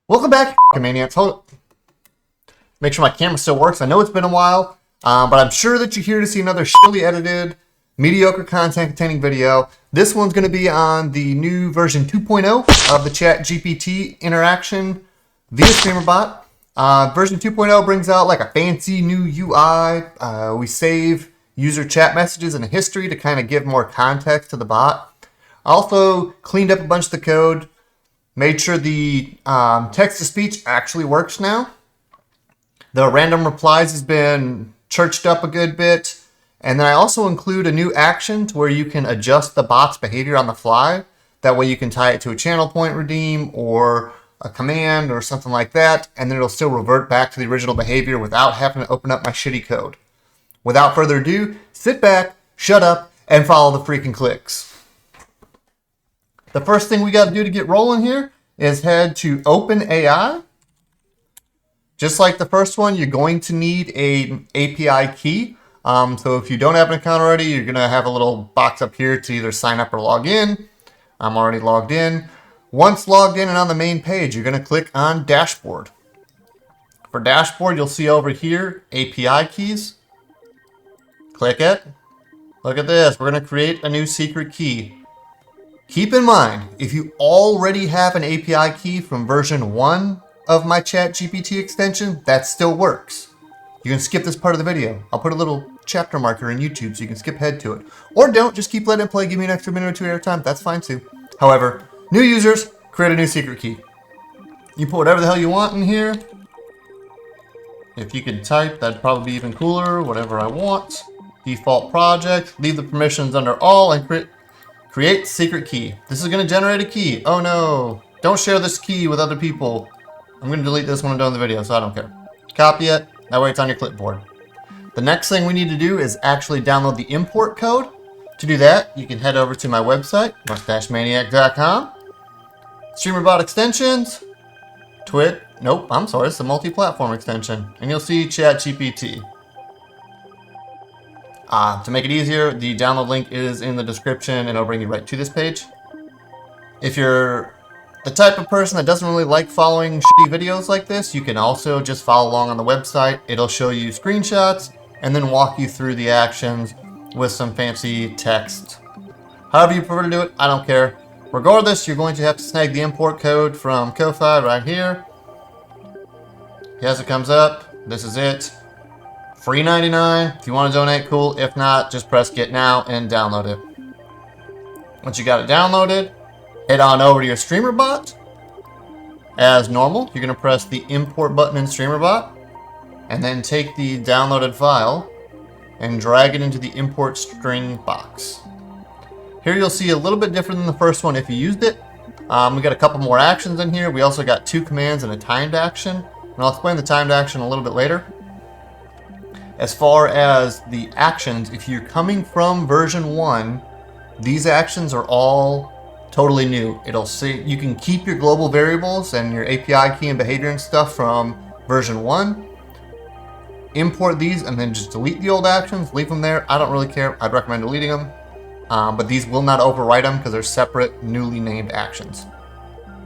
Welcome back, Maniacs. Make sure my camera still works. I know it's been a while, but I'm sure that you're here to see another shittily edited, mediocre content containing video. This one's going to be on the new version 2.0 of the ChatGPT interaction via StreamerBot. Version 2.0 brings out like a fancy new UI. We save user chat messages and history to kind of give more context to the bot. I also cleaned up a bunch of the code. Made sure the text-to-speech actually works now. The random replies has been churched up a good bit. And then I also include a new action to where you can adjust the bot's behavior on the fly. That way you can tie it to a channel point redeem or a command or something like that. And then it'll still revert back to the original behavior without having to open up my shitty code. Without further ado, sit back, shut up, and follow the freaking clicks. The first thing we got to do to get rolling here is head to OpenAI. Just like the first one, you're going to need an API key. So if you don't have an account already, you're going to have a little box up here to either sign up or log in. I'm already logged in. Once logged in and on the main page, you're going to click on Dashboard. For Dashboard, you'll see over here API keys. Click it. Look at this. We're going to create a new secret key. Keep in mind, if you already have an API key from version 1 of my ChatGPT extension, that still works. You can skip this part of the video. I'll put a little chapter marker in YouTube so you can skip ahead to it. Or don't, just keep letting it play, give me an extra minute or two at a time, that's fine too. However, new users, create a new secret key. You put whatever the hell you want in here. If you could type, that'd probably be even cooler, whatever I want. Default project, leave the permissions under all and create secret key. This is going to generate a key. Oh no. Don't share this key with other people. I'm going to delete this when I'm done with the video, so I don't care. Copy it. That way it's on your clipboard. The next thing we need to do is actually download the import code. To do that, you can head over to my website, mustache-maniac.com. StreamerBot extensions. Nope, I'm sorry. It's a multi-platform extension. And you'll see ChatGPT. To make it easier, the download link is in the description and it'll bring you right to this page. If you're the type of person that doesn't really like following shitty videos like this, you can also just follow along on the website. It'll show you screenshots and then walk you through the actions with some fancy text. However you prefer to do it, I don't care. Regardless, you're going to have to snag the import code from Ko-Fi right here. As it comes up, this is it. Free 99. If you want to donate, cool. If not, just press get now and download it. Once you got it downloaded, head on over to your StreamerBot. As normal, you're going to press the import button in StreamerBot and then take the downloaded file and drag it into the import string box. Here you'll see a little bit different than the first one if you used it. We got a couple more actions in here. We also got 2 commands and a timed action. And I'll explain the timed action a little bit later. As far as the actions, if you're coming from version 1, these actions are all totally new. It'll say you can keep your global variables and your API key and behavior and stuff from version 1. Import these and then just delete the old actions, leave them there. I don't really care. I'd recommend deleting them. But these will not overwrite them because they're separate, newly named actions.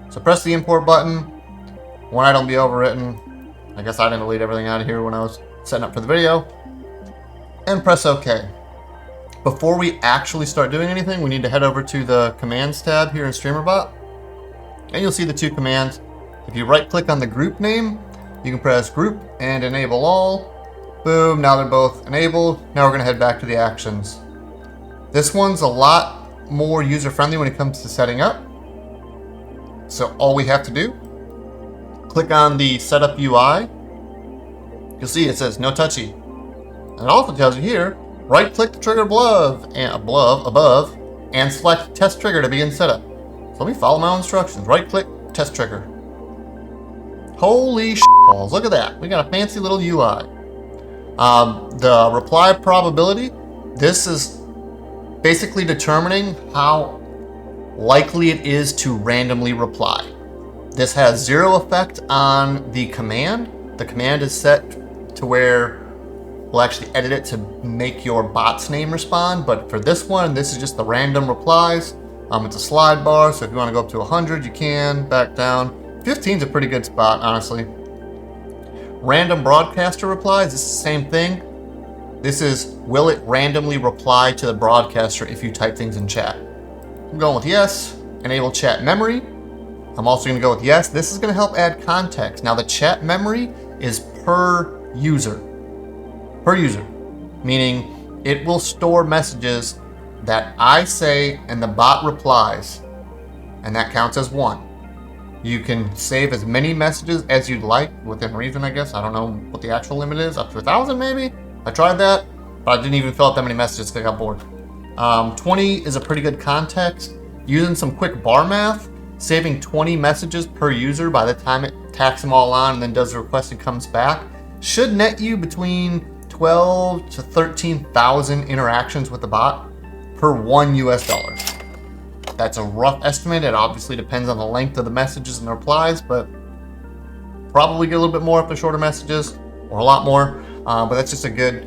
So press the import button. One item will be overwritten. I guess I didn't delete everything out of here when I was setting up for the video, and press OK. Before we actually start doing anything, we need to head over to the commands tab here in StreamerBot, and you'll see the 2 commands. If you right click on the group name, you can press group and enable all. Boom, now they're both enabled. Now we're going to head back to the actions. This one's a lot more user friendly when it comes to setting up. So all we have to do, click on the setup UI. You'll see it says no touchy. And it also tells you here, right click the trigger above and select test trigger to begin setup. So let me follow my own instructions. Right click, test trigger. Holy balls, look at that. We got a fancy little UI. The reply probability, this is basically determining how likely it is to randomly reply. This has 0 effect on the command. The command is set to where we'll actually edit it to make your bot's name respond, but for this one, this is just the random replies. It's a slide bar, so if you want to go up to 100, you can, back down. 15 is a pretty good spot, honestly. Random broadcaster replies, this is the same thing. This is, will it randomly reply to the broadcaster if you type things in chat? I'm going with yes. Enable chat memory. I'm also going to go with yes. This is going to help add context. Now the chat memory is per user. Per user. Meaning it will store messages that I say and the bot replies. And that counts as one. You can save as many messages as you'd like, within reason, I guess. I don't know what the actual limit is, up to 1,000 maybe? I tried that, but I didn't even fill out that many messages because I got bored. 20 is a pretty good context. Using some quick bar math, saving 20 messages per user by the time it tacks them all on and then does the request and comes back, should net you between 12 to 13,000 interactions with the bot per $1 US. That's a rough estimate. It obviously depends on the length of the messages and the replies, but probably get a little bit more if they're shorter messages, or a lot more. But that's just a good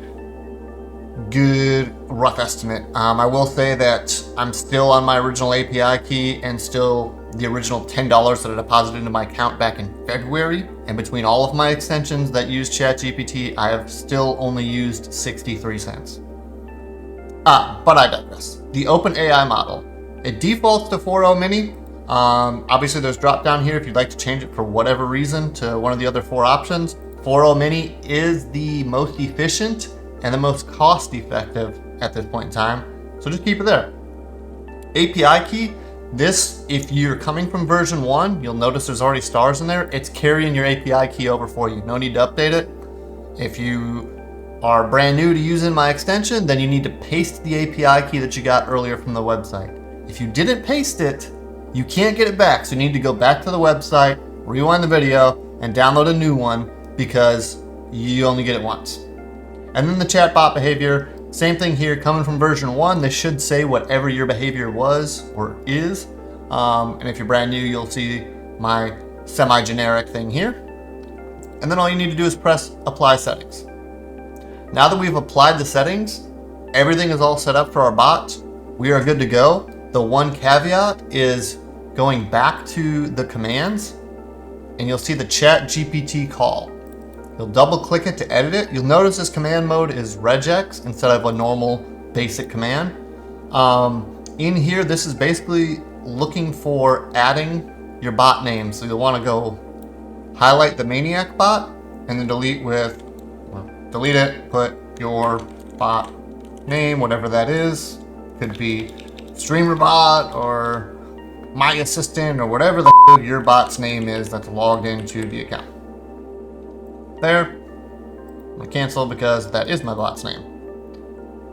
rough estimate. I will say that I'm still on my original API key and still the original $10 that I deposited into my account back in February. And between all of my extensions that use ChatGPT, I have still only used 63 cents. But I digress. The OpenAI model. It defaults to 4.0 mini. Obviously there's drop down here if you'd like to change it for whatever reason to one of the other 4 options. 4.0 mini is the most efficient and the most cost effective at this point in time. So just keep it there. API key. This, if you're coming from version 1, you'll notice there's already stars in there. It's carrying your API key over for you. No need to update it. If you are brand new to using my extension, then you need to paste the API key that you got earlier from the website. If you didn't paste it, you can't get it back. So you need to go back to the website, rewind the video, and download a new one because you only get it once. And then the chatbot behavior, same thing here, coming from version 1, this should say whatever your behavior was or is. And if you're brand new, you'll see my semi-generic thing here. And then all you need to do is press apply settings. Now that we've applied the settings, everything is all set up for our bot. We are good to go. The one caveat is going back to the commands and you'll see the ChatGPT call. You'll double click it to edit it. You'll notice this command mode is regex instead of a normal basic command. In here, this is basically looking for adding your bot name. So you'll want to go highlight the maniac bot and then delete it, put your bot name, whatever that is. Could be StreamerBot or my assistant or whatever the your bot's name is that's logged into the account. There. I'm gonna cancel because that is my bot's name.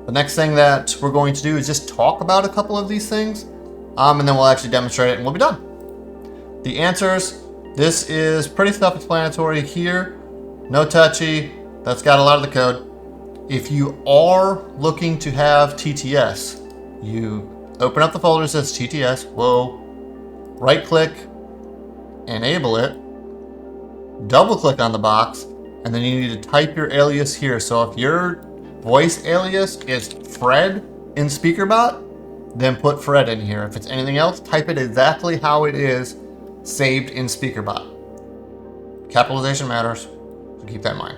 The next thing that we're going to do is just talk about a couple of these things, and then we'll actually demonstrate it and we'll be done. The answers, this is pretty self-explanatory here. No touchy, that's got a lot of the code. If you are looking to have TTS, you open up the folder that says TTS, right click, enable it, double click on the box, and then you need to type your alias here. So if your voice alias is Fred in SpeakerBot, then put Fred in here. If it's anything else, type it exactly how it is saved in SpeakerBot. Capitalization matters, so keep that in mind.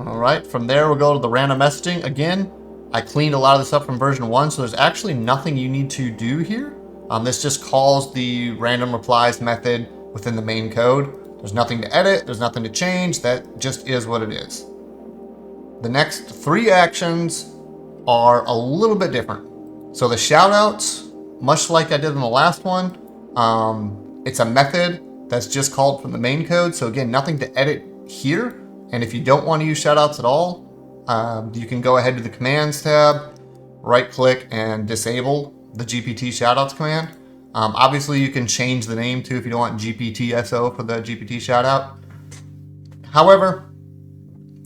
All right, from there we'll go to the random messaging. Again, I cleaned a lot of this up from version 1, so there's actually nothing you need to do here. This just calls the random replies method within the main code. There's nothing to edit, there's nothing to change, that just is what it is. The next 3 actions are a little bit different. So the shoutouts, much like I did in the last one, it's a method that's just called from the main code. So again, nothing to edit here. And if you don't want to use shoutouts at all, you can go ahead to the commands tab, right click and disable the GPT shoutouts command. Obviously you can change the name too if you don't want GPT-SO for the GPT shoutout. However,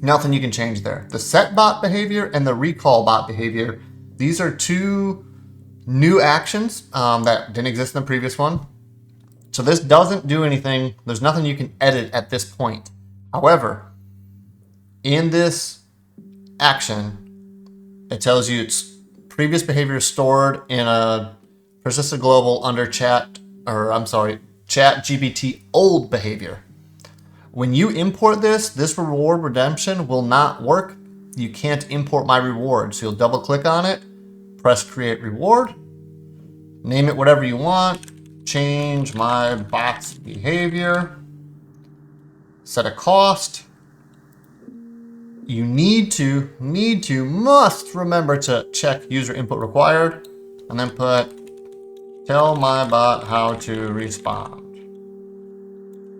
nothing you can change there. The set bot behavior and the recall bot behavior, these are 2 new actions that didn't exist in the previous one. So this doesn't do anything. There's nothing you can edit at this point. However, in this action, it tells you its previous behavior is stored in a persistent global under ChatGPT old behavior. When you import this reward redemption will not work. You can't import my reward. So you'll double click on it, press create reward, name it whatever you want, change my bot's behavior, set a cost. You must remember to check user input required, and then put tell my bot how to respond.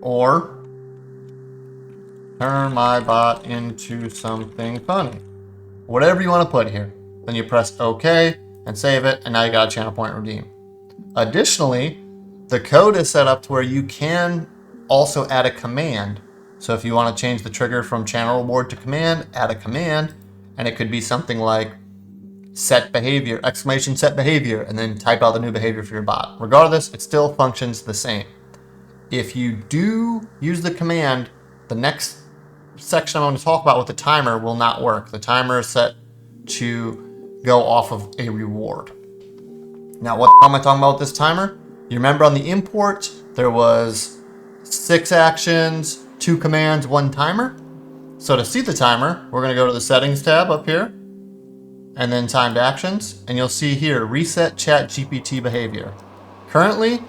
Or turn my bot into something funny. Whatever you want to put here. Then you press OK and save it, and now you got a channel point redeem. Additionally, the code is set up to where you can also add a command. So if you want to change the trigger from channel reward to command, add a command, and it could be something like set behavior, exclamation set behavior, and then type out the new behavior for your bot. Regardless, it still functions the same. If you do use the command, the next section I'm going to talk about with the timer will not work. The timer is set to go off of a reward. Now, what am I talking about with this timer? You remember on the import, there was 6 actions, 2 commands, 1 timer. So to see the timer, we're going to go to the settings tab up here and then timed actions. And you'll see here, reset ChatGPT behavior. Currently,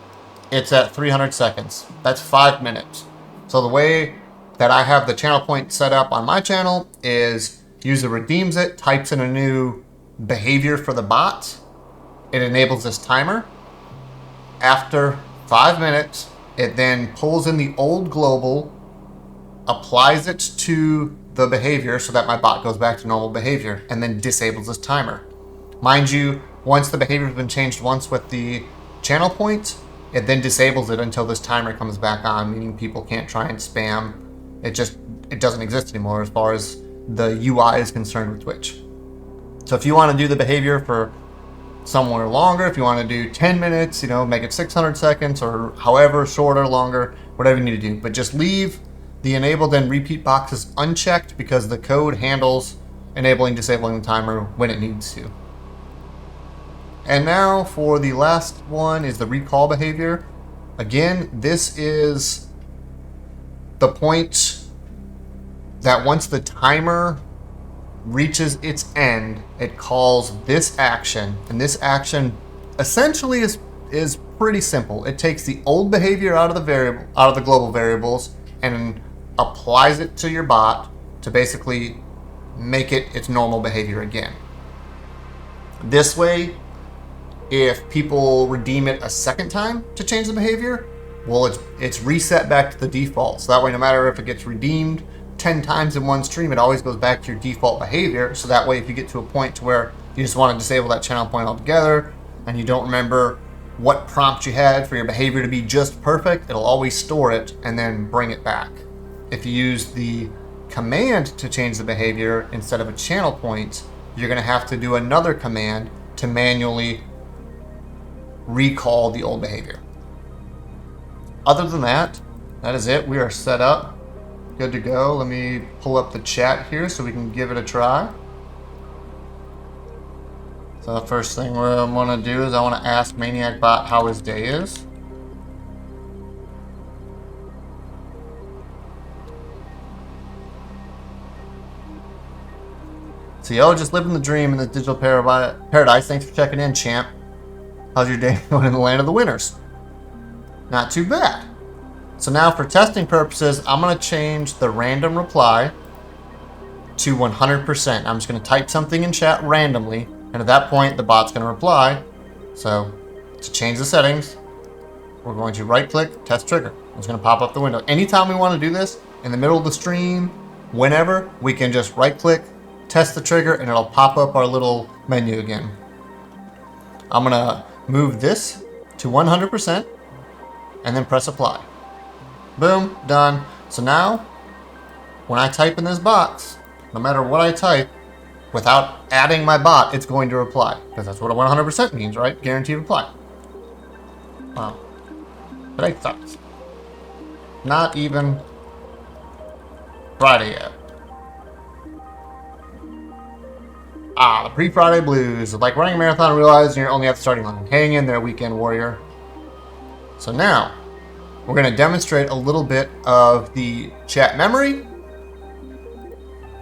it's at 300 seconds. That's 5 minutes. So the way that I have the channel point set up on my channel is user redeems it, types in a new behavior for the bot. It enables this timer. After 5 minutes, it then pulls in the old global, applies it to the behavior so that my bot goes back to normal behavior, and then disables this timer. Mind you, once the behavior has been changed once with the channel point, it then disables it until this timer comes back on, meaning people can't try and spam. It doesn't exist anymore as far as the UI is concerned with Twitch. So if you want to do the behavior for somewhere longer, if you want to do 10 minutes, make it 600 seconds or however short or longer, whatever you need to do. But just leave the enabled and repeat boxes unchecked because the code handles enabling, disabling the timer when it needs to. And now for the last one is the recall behavior. Again, this is the point that once the timer reaches its end, it calls this action, and this action essentially is pretty simple. It takes the old behavior out of the global variables and applies it to your bot to basically make it its normal behavior again. This way, if people redeem it a second time to change the behavior, well, it's reset back to the default. So that way, no matter if it gets redeemed 10 times in one stream, it always goes back to your default behavior. So that way, if you get to a point to where you just want to disable that channel point altogether and you don't remember what prompt you had for your behavior to be just perfect, it'll always store it and then bring it back. If you use the command to change the behavior instead of a channel point, you're going to have to do another command to manually recall the old behavior. Other than that, that is it. We are set up. Good to go. Let me pull up the chat here so we can give it a try. So the first thing I want to do is I want to ask ManiacBot how his day is. So, just living the dream in the digital paradise. Thanks for checking in, champ. How's your day going in the land of the winners? Not too bad. So now for testing purposes, I'm going to change the random reply to 100%. I'm just going to type something in chat randomly, and at that point, the bot's going to reply. So to change the settings, we're going to right-click, test trigger. It's going to pop up the window. Anytime we want to do this, in the middle of the stream, whenever, we can just right-click, test the trigger, and it'll pop up our little menu again. I'm going to move this to 100% and then press apply. Boom, done. So now, when I type in this box, no matter what I type, without adding my bot, it's going to reply. Because that's what a 100% means, right? Guaranteed reply. Wow. Today sucks. Not even Friday yet. The pre-Friday blues. Like running a marathon, realizing you're only at the starting line. Hang in there, weekend warrior. So now, we're going to demonstrate a little bit of the chat memory.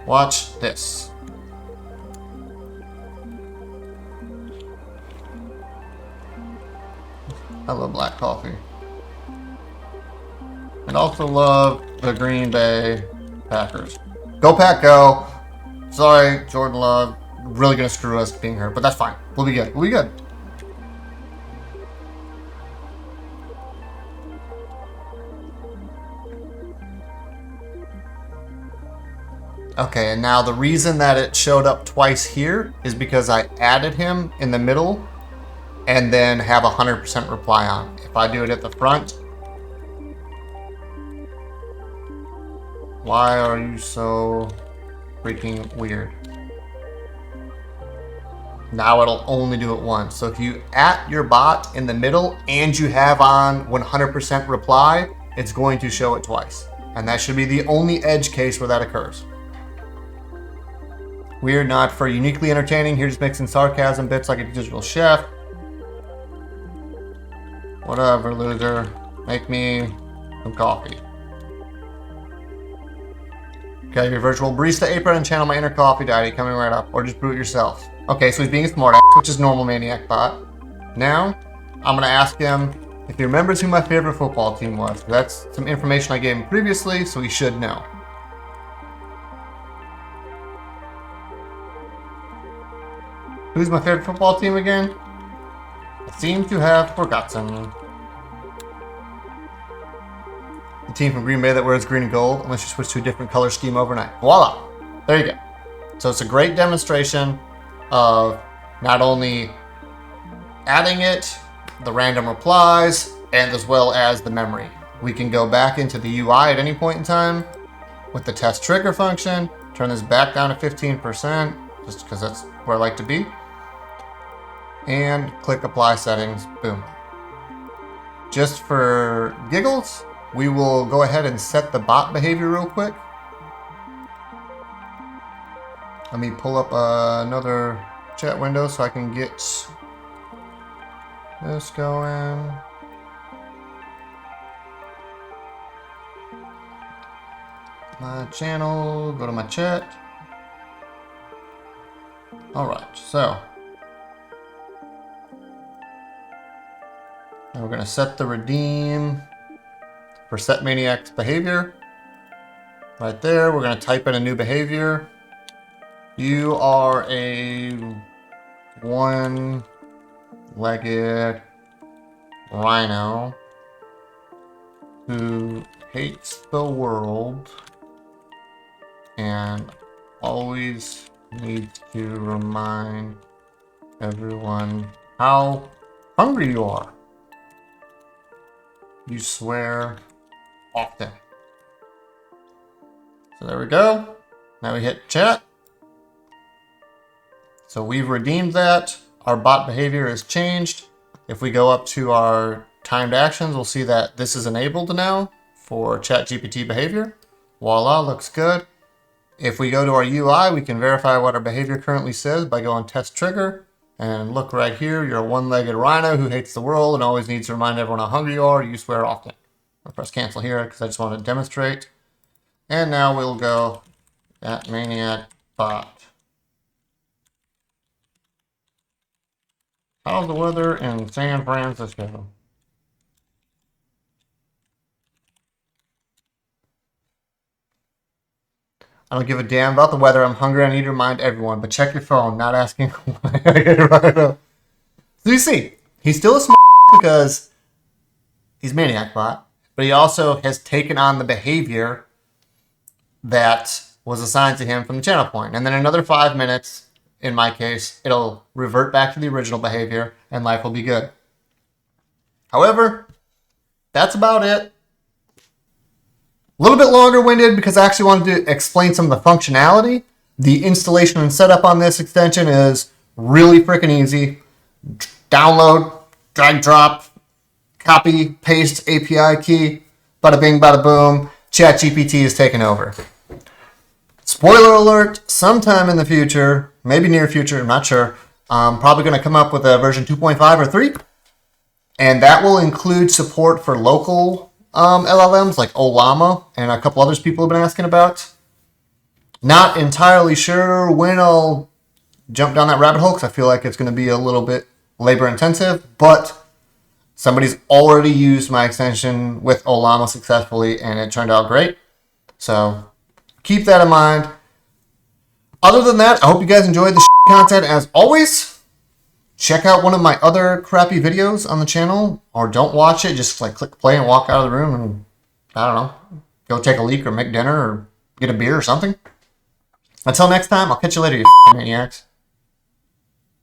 Watch this. I love black coffee. And also love the Green Bay Packers. Go Pack, go. Sorry, Jordan Love. Really going to screw us being hurt, but that's fine. We'll be good. We'll be good. Okay, and now the reason that it showed up twice here is because I added him in the middle and then have 100% reply on. If I do it at the front, why are you so freaking weird? Now it'll only do it once. So if you at your bot in the middle and you have on 100% reply, it's going to show it twice. And that should be the only edge case where that occurs. Weird, not for uniquely entertaining. Here just mixing sarcasm bits like a digital chef. Whatever, loser. Make me some coffee. Okay, your virtual barista apron and channel my inner coffee daddy coming right up. Or just brew it yourself. Okay, so he's being a smart ass, which is normal maniac bot. Now, I'm going to ask him if he remembers who my favorite football team was. That's some information I gave him previously, so he should know. Who's my favorite football team again? I seem to have forgotten. The team from Green Bay that wears green and gold, unless you switch to a different color scheme overnight. Voila! There you go. So it's a great demonstration of not only adding it, the random replies, and as well as the memory. We can go back into the UI at any point in time with the test trigger function, turn this back down to 15%, just because that's where I like to be. And click apply settings, boom. Just for giggles, we will go ahead and set the bot behavior real quick. Let me pull up another chat window so I can get this going. My channel, go to my chat. All right, so now we're going to set the redeem for set maniac's behavior. Right there, we're going to type in a new behavior. You are a one-legged rhino who hates the world and always needs to remind everyone how hungry you are. You swear often. So there we go. Now we hit chat. So we've redeemed that. Our bot behavior has changed. If we go up to our timed actions, we'll see that this is enabled now for ChatGPT behavior. Voila, looks good. If we go to our UI, we can verify what our behavior currently says by going test trigger. And look right here, you're a one-legged rhino who hates the world and always needs to remind everyone how hungry you are. You swear often. I'll press cancel here because I just want to demonstrate. And now we'll go at maniac bot. How's the weather in San Francisco? I don't give a damn about the weather. I'm hungry. I need to remind everyone. But check your phone. Not asking why I get it right up. So you see, he's still a smart because he's maniac bot, but he also has taken on the behavior that was assigned to him from the channel point. And then another 5 minutes, in my case, it'll revert back to the original behavior and life will be good. However, that's about it. A little bit longer winded because I actually wanted to explain some of the functionality. The installation and setup on this extension is really freaking easy. Download, drag, drop, copy, paste API key, bada bing, bada boom. ChatGPT is taking over. Spoiler alert, sometime in the future, maybe near future, I'm not sure, I'm probably going to come up with a version 2.5 or 3. And that will include support for local LLMs like Olama and a couple others people have been asking about. Not entirely sure when I'll jump down that rabbit hole because I feel like it's going to be a little bit labor intensive, but somebody's already used my extension with Olama successfully and it turned out great. So keep that in mind. Other than that, I hope you guys enjoyed the content as always. Check out one of my other crappy videos on the channel, or don't watch it. Just like click play and walk out of the room and, I don't know, go take a leak or make dinner or get a beer or something. Until next time, I'll catch you later, you maniacs.